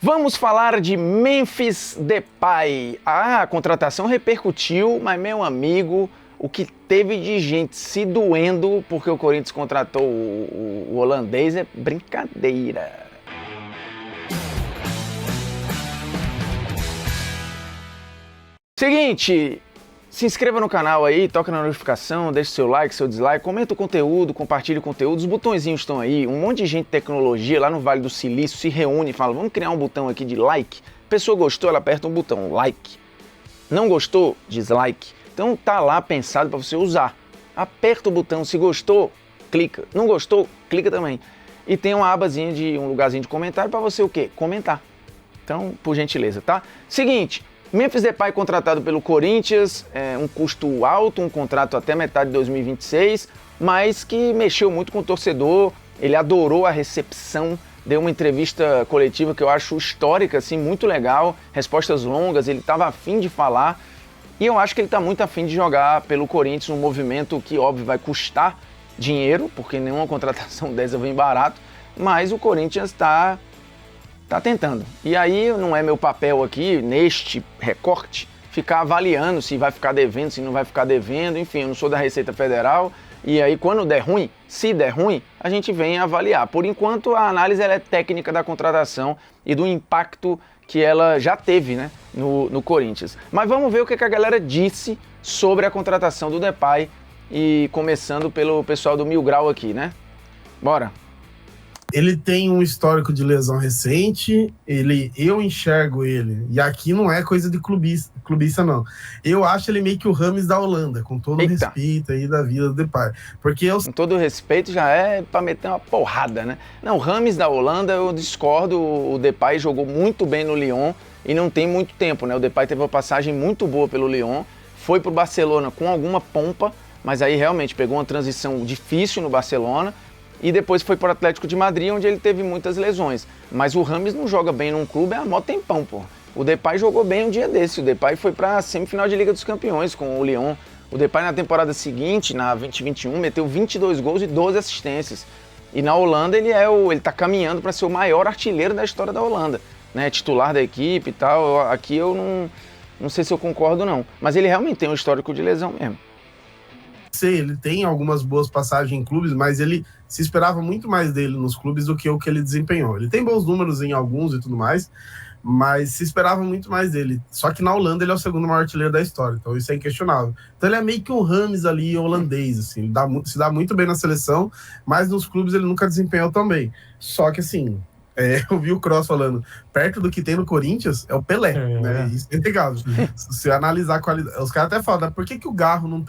Vamos falar de Memphis Depay. A contratação repercutiu, mas meu amigo, o que teve de gente se doendo porque o Corinthians contratou o holandês é brincadeira. Seguinte, se inscreva no canal aí, toca na notificação, deixe seu like, seu dislike, comenta o conteúdo, compartilhe o conteúdo, os botõezinhos estão aí, um monte de gente de tecnologia lá no Vale do Silício se reúne e fala, vamos criar um botão aqui de like, a pessoa gostou, ela aperta um botão, like, não gostou, dislike, então tá lá pensado para você usar, aperta o botão, se gostou, clica, não gostou, clica também, e tem uma abazinha um lugarzinho de comentário para você o quê? Comentar, então por gentileza, tá? Seguinte, Memphis Depay contratado pelo Corinthians, um custo alto, um contrato até metade de 2026, mas que mexeu muito com o torcedor, ele adorou a recepção, deu uma entrevista coletiva que eu acho histórica, assim, muito legal, respostas longas, ele estava afim de falar, e eu acho que ele está muito afim de jogar pelo Corinthians, um movimento que, óbvio, vai custar dinheiro, porque nenhuma contratação dessa vem barato, mas o Corinthians está tentando. E aí não é meu papel aqui, neste recorte, ficar avaliando se vai ficar devendo, se não vai ficar devendo, enfim, eu não sou da Receita Federal, e aí quando der ruim, se der ruim, a gente vem avaliar. Por enquanto a análise ela é técnica da contratação e do impacto que ela já teve, né, no Corinthians. Mas vamos ver o que a galera disse sobre a contratação do Depay, e começando pelo pessoal do Mil Grau aqui, né? Bora! Ele tem um histórico de lesão recente, eu enxergo ele, e aqui não é coisa de clubista não. Eu acho ele meio que o Rames da Holanda, com todo o respeito aí da vida do Depay. Porque com todo o respeito já é pra meter uma porrada, né? Não, o Rames da Holanda eu discordo, o Depay jogou muito bem no Lyon e não tem muito tempo, né? O Depay teve uma passagem muito boa pelo Lyon, foi pro Barcelona com alguma pompa, mas aí realmente pegou uma transição difícil no Barcelona, e depois foi para o Atlético de Madrid, onde ele teve muitas lesões. Mas o Rames não joga bem num clube há mó tempão, pô. O Depay jogou bem um dia desse. O Depay foi para a semifinal de Liga dos Campeões com o Lyon. O Depay na temporada seguinte, na 2021, meteu 22 gols e 12 assistências. E na Holanda ele tá caminhando para ser o maior artilheiro da história da Holanda, né? Titular da equipe e tal. Aqui eu não sei se eu concordo não. Mas ele realmente tem um histórico de lesão mesmo. Ele tem algumas boas passagens em clubes, mas ele se esperava muito mais dele nos clubes do que o que ele desempenhou. Ele tem bons números em alguns e tudo mais, mas se esperava muito mais dele. Só que na Holanda ele é o segundo maior artilheiro da história, então isso é inquestionável. Então ele é meio que um Rames ali holandês, assim, ele se dá muito bem na seleção, mas nos clubes ele nunca desempenhou tão bem. Só que assim, eu vi o Cross falando, perto do que tem no Corinthians, é o Pelé, né? Isso é legal. Se você analisar a qualidade, os caras até falam, por que o Garro não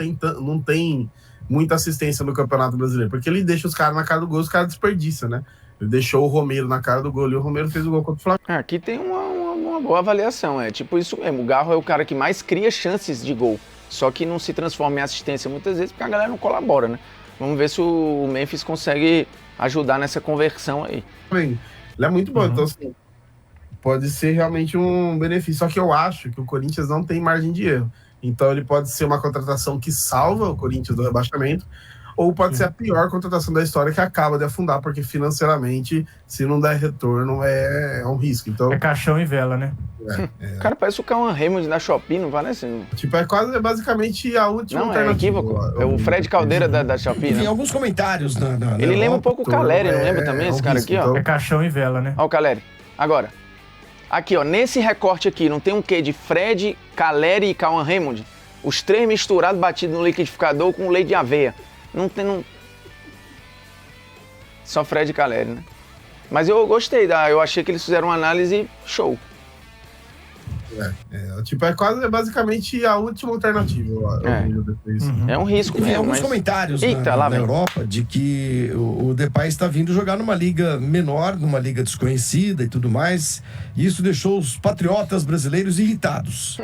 tem muita assistência no Campeonato Brasileiro? Porque ele deixa os caras na cara do gol, os caras desperdiçam, né? Ele deixou o Romero na cara do gol e o Romero fez o gol contra o Flamengo. Aqui tem uma boa avaliação, é tipo isso mesmo, o Garro é o cara que mais cria chances de gol, só que não se transforma em assistência muitas vezes porque a galera não colabora, né? Vamos ver se o Memphis consegue ajudar nessa conversão aí. Ele é muito bom, então assim, pode ser realmente um benefício. Só que eu acho que o Corinthians não tem margem de erro. Então ele pode ser uma contratação que salva o Corinthians do rebaixamento, ou pode ser a pior contratação da história que acaba de afundar, porque financeiramente, se não der retorno, é um risco. Então, é caixão e vela, né? O cara parece o Cauã Raymond da Shopee, não parece? Tipo, é basicamente a última alternativa. Não, é equívoco. É o Fred Caldeira da Shopee, né? Tem alguns comentários na ele lembra um pouco o Caleri, não lembra também esse cara aqui, ó? É caixão e vela, né? Ó o Caleri. Agora, aqui, ó, nesse recorte aqui, não tem um quê de Fred, Caleri e Cauã Raymond? Os três misturados, batidos no liquidificador com leite de aveia. Não tem... Só Fred e Caleri, né? Mas eu gostei, eu achei que eles fizeram uma análise show. É basicamente a última alternativa. É um risco mesmo. Tem alguns comentários na Europa de que o Depay está vindo jogar numa liga menor, numa liga desconhecida e tudo mais, e isso deixou os patriotas brasileiros irritados.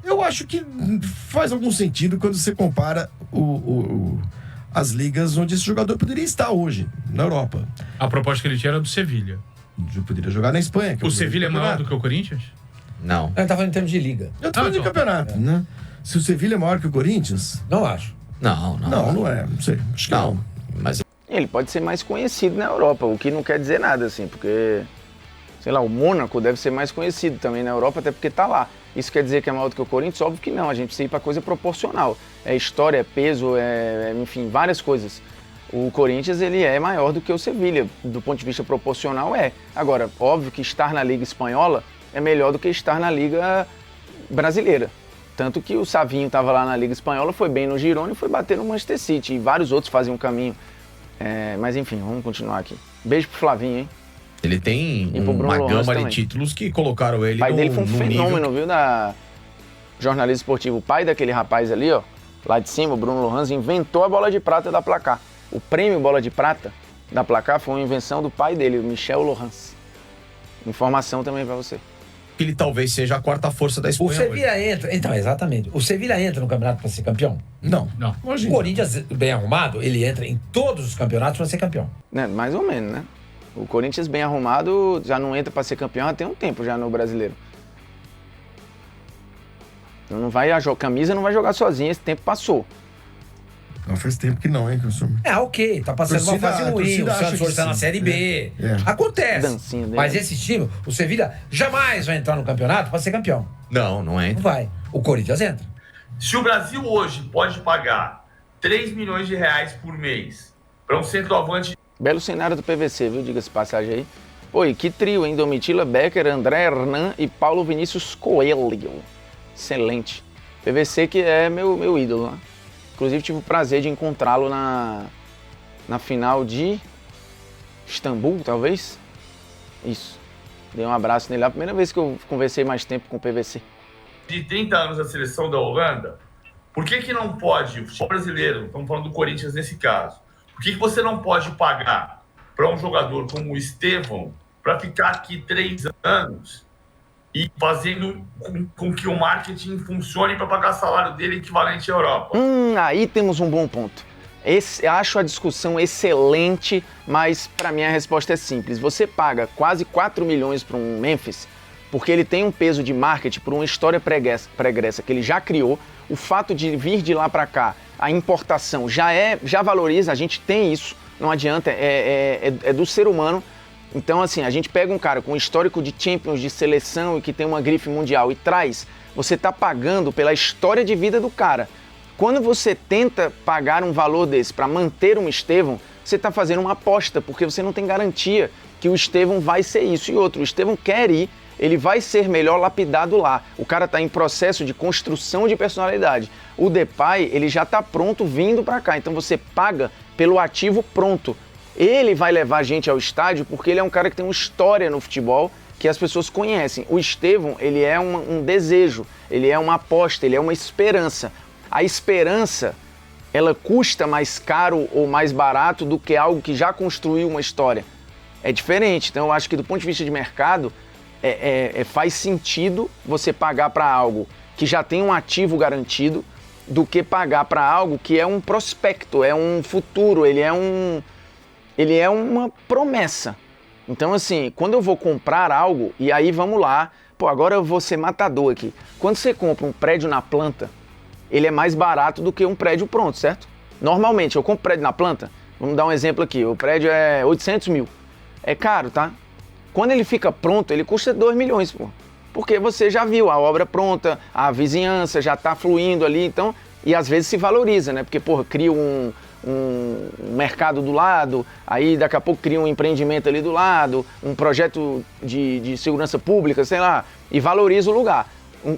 Eu acho que faz algum sentido quando você compara as ligas onde esse jogador poderia estar hoje, na Europa. A proposta que ele tinha era do Sevilha. Poderia jogar na Espanha. O Sevilha é maior do que o Corinthians? Não. Eu tava em termos de liga. Eu tô falando de campeonato, né? Se o Sevilha é maior que o Corinthians... Não acho. Não é. Não sei. Acho que não. Mas ele pode ser mais conhecido na Europa, o que não quer dizer nada, assim, porque sei lá, o Mônaco deve ser mais conhecido também na Europa, até porque tá lá. Isso quer dizer que é maior do que o Corinthians? Óbvio que não, a gente precisa ir para coisa proporcional. É história, é peso, enfim, várias coisas. O Corinthians, ele é maior do que o Sevilha, do ponto de vista proporcional é. Agora, óbvio que estar na Liga Espanhola é melhor do que estar na Liga Brasileira. Tanto que o Savinho estava lá na Liga Espanhola, foi bem no Girona e foi bater no Manchester City. E vários outros faziam o caminho. Mas enfim, vamos continuar aqui. Beijo pro Flavinho, hein? Ele tem uma gama de títulos que colocaram ele no nível... O pai dele foi um fenômeno, viu, da jornalismo esportivo. O pai daquele rapaz ali, ó, lá de cima, o Bruno Lohans, inventou a bola de prata da Placar. O prêmio Bola de Prata da Placar foi uma invenção do pai dele, o Michel Lohans. Informação também pra você. Ele talvez seja a quarta força da Espanha. O Sevilha entra... Então, exatamente. O Sevilha entra no campeonato para ser campeão? Não. O Corinthians, bem arrumado, ele entra em todos os campeonatos para ser campeão. Mais ou menos, né? O Corinthians bem arrumado já não entra para ser campeão há tem um tempo já no Brasileiro. Não vai a camisa não vai jogar sozinha, esse tempo passou. Não faz tempo que não, hein, Consumo? Ok, tá passando uma fase ruim, o Santos hoje tá na Série B. Acontece. Mas esse time, o Sevilha, jamais vai entrar no campeonato para ser campeão. Não entra. Não vai. O Corinthians entra. Se o Brasil hoje pode pagar 3 milhões de reais por mês para um centroavante... Belo cenário do PVC, viu? Diga-se passagem aí. Oi, que trio, hein? Domitila Becker, André Hernan e Paulo Vinícius Coelho. Excelente. PVC que é meu ídolo, né? Inclusive tive o prazer de encontrá-lo na final de Istambul, talvez? Isso. Dei um abraço nele lá. A primeira vez que eu conversei mais tempo com o PVC. De 30 anos da seleção da Holanda, por que não pode, o futebol brasileiro, estamos falando do Corinthians nesse caso, por que você não pode pagar para um jogador como o Estevão para ficar aqui 3 anos e fazendo com que o marketing funcione para pagar o salário dele equivalente à Europa? Aí temos um bom ponto. Acho a discussão excelente, mas para mim a resposta é simples. Você paga quase 4 milhões para um Memphis, porque ele tem um peso de marketing por uma história pregressa que ele já criou. O fato de vir de lá para cá, a importação já valoriza, a gente tem isso, não adianta, é do ser humano. Então, assim, a gente pega um cara com histórico de Champions, de seleção e que tem uma grife mundial e traz, você está pagando pela história de vida do cara. Quando você tenta pagar um valor desse para manter um Estevão, você está fazendo uma aposta, porque você não tem garantia que o Estevão vai ser isso. E outro, o Estevão quer ir, ele vai ser melhor lapidado lá. O cara está em processo de construção de personalidade. O Depay, ele já está pronto vindo para cá, então você paga pelo ativo pronto. Ele vai levar a gente ao estádio porque ele é um cara que tem uma história no futebol que as pessoas conhecem. O Estevão, ele é um desejo, ele é uma aposta, ele é uma esperança. A esperança, ela custa mais caro ou mais barato do que algo que já construiu uma história. É diferente, então eu acho que do ponto de vista de mercado, faz sentido você pagar para algo que já tem um ativo garantido do que pagar para algo que é um prospecto, é um futuro, ele é uma promessa. Então, assim, quando eu vou comprar algo, e aí vamos lá, agora eu vou ser matador aqui. Quando você compra um prédio na planta, ele é mais barato do que um prédio pronto, certo? Normalmente, eu compro prédio na planta, vamos dar um exemplo aqui, o prédio é 800 mil. É caro, tá? Quando ele fica pronto, ele custa 2 milhões, pô. Porque você já viu a obra pronta, a vizinhança já tá fluindo ali, então, e às vezes se valoriza, né? Porque, cria um mercado do lado, aí daqui a pouco cria um empreendimento ali do lado, um projeto de segurança pública, sei lá, e valoriza o lugar.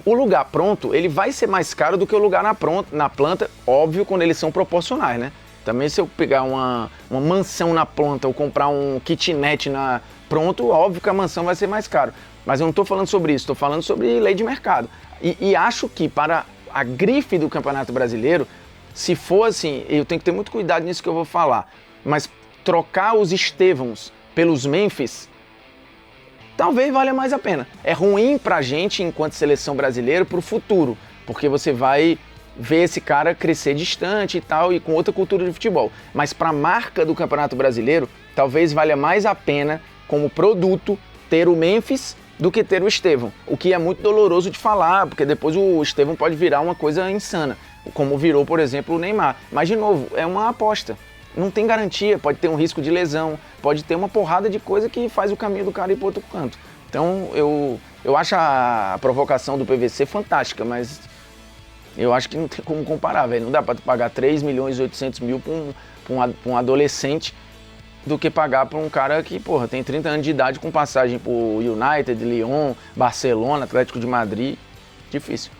O lugar pronto, ele vai ser mais caro do que o lugar na planta, óbvio, quando eles são proporcionais, né? Também se eu pegar uma mansão na planta ou comprar um kitnet pronto, óbvio que a mansão vai ser mais caro. Mas eu não estou falando sobre isso, estou falando sobre lei de mercado. E acho que para a grife do Campeonato Brasileiro, se for assim, eu tenho que ter muito cuidado nisso que eu vou falar, mas trocar os Estevãos pelos Memphis, talvez valha mais a pena. É ruim pra gente, enquanto seleção brasileira, pro futuro, porque você vai ver esse cara crescer distante e tal, e com outra cultura de futebol. Mas pra marca do Campeonato Brasileiro, talvez valha mais a pena, como produto, ter o Memphis do que ter o Estevão. O que é muito doloroso de falar, porque depois o Estevão pode virar uma coisa insana, como virou, por exemplo, o Neymar. Mas, de novo, é uma aposta. Não tem garantia, pode ter um risco de lesão, pode ter uma porrada de coisa que faz o caminho do cara ir para outro canto. Então, eu acho a provocação do PVC fantástica, mas eu acho que não tem como comparar, velho. Não dá pra pagar 3.800.000 pra um adolescente do que pagar pra um cara que, porra, tem 30 anos de idade com passagem por United, Lyon, Barcelona, Atlético de Madrid. Difícil.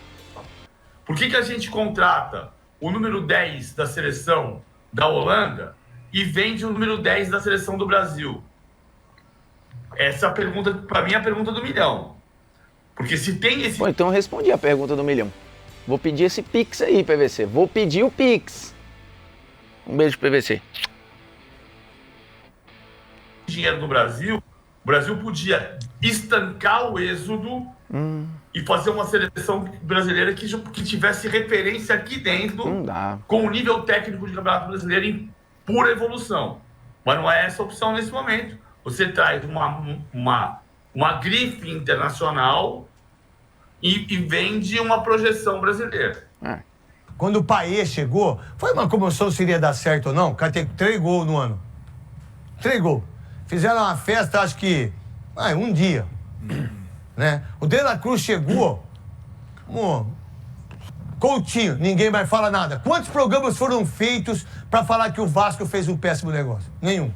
Por que a gente contrata o número 10 da seleção da Holanda e vende o número 10 da seleção do Brasil? Essa pergunta, pra mim, é a pergunta do milhão. Porque se tem esse... Pô, então eu respondi a pergunta do milhão. Vou pedir esse Pix aí, PVC. Vou pedir o Pix. Um beijo, PVC. Dinheiro no Brasil, o Brasil podia estancar o êxodo e fazer uma seleção brasileira que tivesse referência aqui dentro, com o nível técnico de campeonato brasileiro em pura evolução. Mas não é essa a opção nesse momento. Você traz uma grife internacional e vende uma projeção brasileira. Quando o Payet chegou, foi uma comoção se iria dar certo ou não. O cara tem 3 gols no ano. 3 gols. Fizeram uma festa, acho que, um dia. Né? O De La Cruz chegou, Coutinho, ninguém mais fala nada. Quantos programas foram feitos para falar que o Vasco fez um péssimo negócio? Nenhum.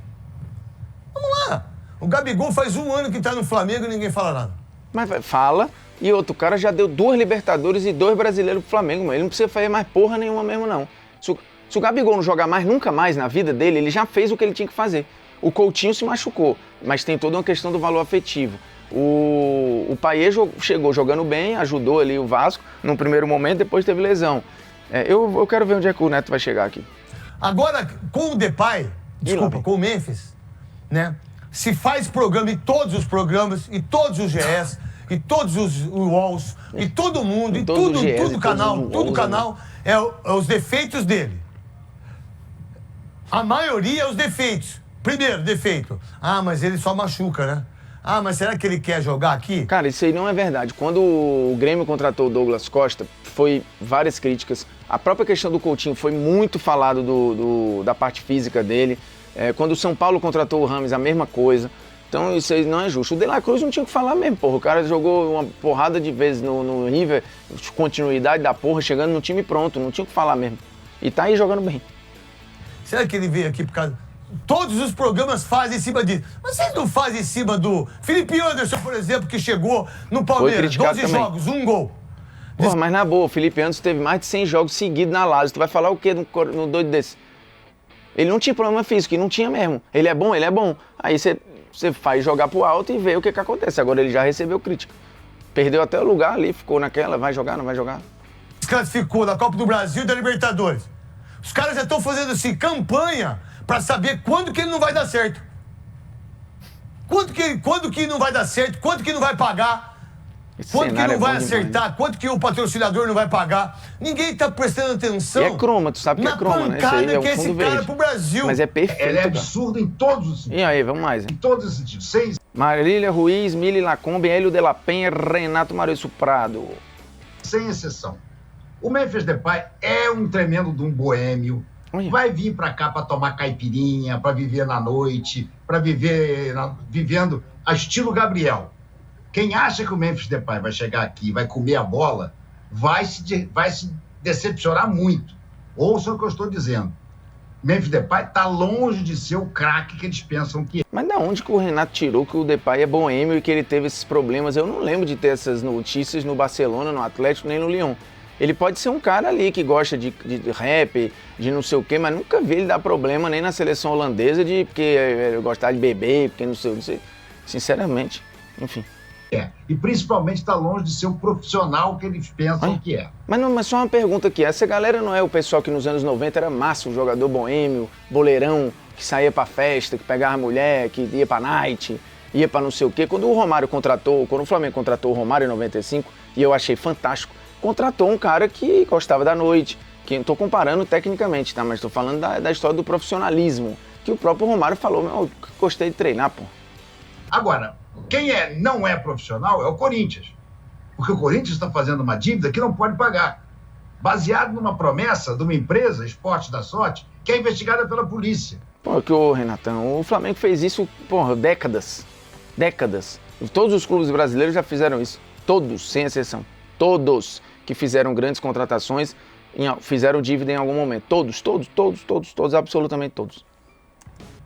Vamos lá. O Gabigol faz 1 ano que tá no Flamengo e ninguém fala nada. Mas fala, e outro cara já deu 2 Libertadores e 2 brasileiros pro Flamengo, mano. Ele não precisa fazer mais porra nenhuma mesmo, não. Se o Gabigol não jogar mais, nunca mais na vida dele, ele já fez o que ele tinha que fazer. O Coutinho se machucou, mas tem toda uma questão do valor afetivo. O Payet chegou jogando bem, ajudou ali o Vasco num primeiro momento, depois teve lesão. Eu quero ver onde é que o Neto vai chegar aqui. Agora, com o Depay, com o Memphis, né? Se faz programa em todos os programas, e todos os GS, e todos os UOLs, e todo mundo, e tudo canal, é os defeitos dele. A maioria é os defeitos. Primeiro, defeito. Mas ele só machuca, né? Mas será que ele quer jogar aqui? Cara, isso aí não é verdade. Quando o Grêmio contratou o Douglas Costa, foi várias críticas. A própria questão do Coutinho foi muito falado da parte física dele. Quando o São Paulo contratou o Rames, a mesma coisa. Então isso aí não é justo. O De La Cruz não tinha o que falar mesmo, porra. O cara jogou uma porrada de vezes no River, continuidade da porra, chegando no time pronto. Não tinha o que falar mesmo. E tá aí jogando bem. Será que ele veio aqui por causa... Todos os programas fazem em cima disso. Mas vocês não fazem em cima do Felipe Anderson, por exemplo, que chegou no Palmeiras, 12 jogos, 1 gol. Porra, mas na boa, o Felipe Anderson teve mais de 100 jogos seguidos na Lazio. Tu vai falar o quê no doido desse? Ele não tinha problema físico, e não tinha mesmo. Ele é bom. Aí você faz jogar pro alto e vê o que acontece. Agora ele já recebeu crítica. Perdeu até o lugar ali, ficou naquela, vai jogar, não vai jogar. Desclassificou da Copa do Brasil e da Libertadores. Os caras já estão fazendo assim, campanha pra saber quando que ele não vai dar certo. Quando que não vai dar certo, quanto que não vai pagar, quanto que não vai acertar, quanto que o patrocinador não vai pagar. Ninguém tá prestando atenção. E é croma, tu sabe que é croma, né? Isso aí é um fundo verde. Pro Brasil. Mas é perfeito. Ele é absurdo em todos os sentidos. E aí, vamos mais. Em todos os sentidos. Marília Ruiz, Mili Lacombe, Hélio de la Penha, Renato Maurício Prado. Sem exceção. O Memphis Depay é um tremendo de um boêmio. Vai vir pra cá pra tomar caipirinha, pra viver na noite, pra viver vivendo a estilo Gabriel. Quem acha que o Memphis Depay vai chegar aqui e vai comer a bola, vai se decepcionar muito. Ouçam o que eu estou dizendo. Memphis Depay tá longe de ser o craque que eles pensam que é. Mas da onde que o Renato tirou que o Depay é boêmio e que ele teve esses problemas? Eu não lembro de ter essas notícias no Barcelona, no Atlético, nem no Lyon. Ele pode ser um cara ali que gosta de rap, de não sei o quê, mas nunca vi ele dar problema nem na seleção holandesa porque ele gostar de beber, porque não sei. Sinceramente, enfim. E principalmente está longe de ser o profissional que eles pensam que é. Mas só uma pergunta aqui, essa galera não é o pessoal que nos anos 90 era massa, o jogador boêmio, boleirão, que saía pra festa, que pegava mulher, que ia pra night, ia pra não sei o quê. Quando o Flamengo contratou o Romário em 95, e eu achei fantástico, contratou um cara que gostava da noite, que não estou comparando tecnicamente, tá? Mas estou falando da história do profissionalismo, que o próprio Romário falou, gostei de treinar, pô. Agora, quem não é profissional é o Corinthians, porque o Corinthians está fazendo uma dívida que não pode pagar, baseado numa promessa de uma empresa, Esporte da Sorte, que é investigada pela polícia. Pô, Renatão, o Flamengo fez isso, décadas. Todos os clubes brasileiros já fizeram isso. Todos, sem exceção. Todos que fizeram grandes contratações fizeram dívida em algum momento. Todos, absolutamente todos.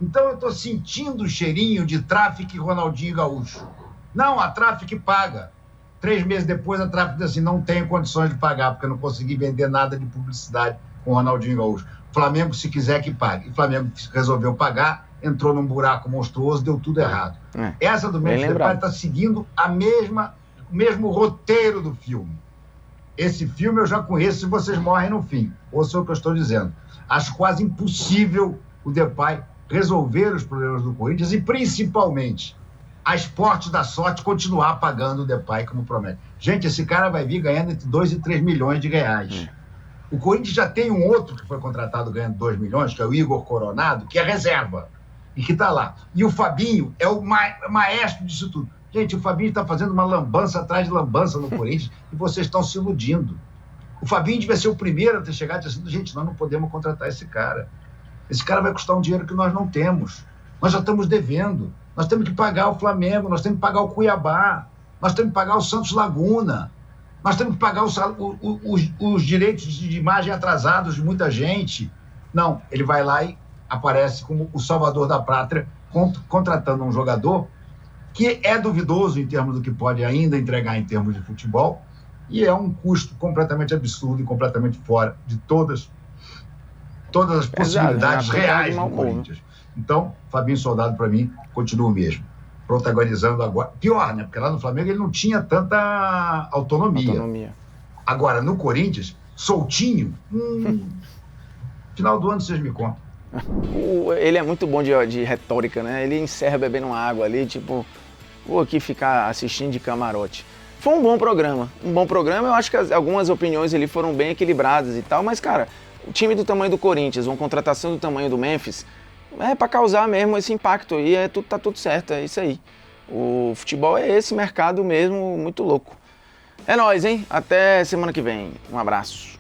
Então eu estou sentindo o cheirinho de Traffic e Ronaldinho Gaúcho. Não, a Traffic paga. 3 meses depois a Traffic diz assim, não tenho condições de pagar, porque eu não consegui vender nada de publicidade com o Ronaldinho Gaúcho. Flamengo, se quiser que pague. E o Flamengo resolveu pagar, entrou num buraco monstruoso, deu tudo errado. Essa do Memphis Depay está seguindo o mesmo roteiro do filme. Esse filme eu já conheço, se vocês morrem no fim. Ouça o que eu estou dizendo. Acho quase impossível o Depay resolver os problemas do Corinthians e, principalmente, a Esporte da Sorte continuar pagando o Depay como promete. Gente, esse cara vai vir ganhando entre 2 e 3 milhões de reais. O Corinthians já tem um outro que foi contratado ganhando 2 milhões, que é o Igor Coronado, que é reserva e que está lá. E o Fabinho é o maestro disso tudo. Gente, o Fabinho está fazendo uma lambança atrás de lambança no Corinthians e vocês estão se iludindo. O Fabinho devia ser o primeiro a ter chegado e dizendo, gente, nós não podemos contratar esse cara. Esse cara vai custar um dinheiro que nós não temos. Nós já estamos devendo. Nós temos que pagar o Flamengo, nós temos que pagar o Cuiabá, nós temos que pagar o Santos Laguna, nós temos que pagar os direitos de imagem atrasados de muita gente. Não, ele vai lá e aparece como o salvador da pátria, contratando um jogador que é duvidoso em termos do que pode ainda entregar em termos de futebol e é um custo completamente absurdo e completamente fora de todas as possibilidades reais do Corinthians. Então, Fabinho Soldado, para mim, continua o mesmo. Protagonizando agora. Pior, né? Porque lá no Flamengo ele não tinha tanta autonomia. Agora, no Corinthians, soltinho, final do ano vocês me contam. Ele é muito bom de retórica, né? Ele encerra bebendo água ali, tipo, vou aqui ficar assistindo de camarote. Foi um bom programa. Eu acho que algumas opiniões ali foram bem equilibradas e tal, mas, cara, o time do tamanho do Corinthians, uma contratação do tamanho do Memphis, é pra causar mesmo esse impacto aí, tá tudo certo, é isso aí. O futebol é esse mercado mesmo, muito louco. É nóis, hein? Até semana que vem. Um abraço.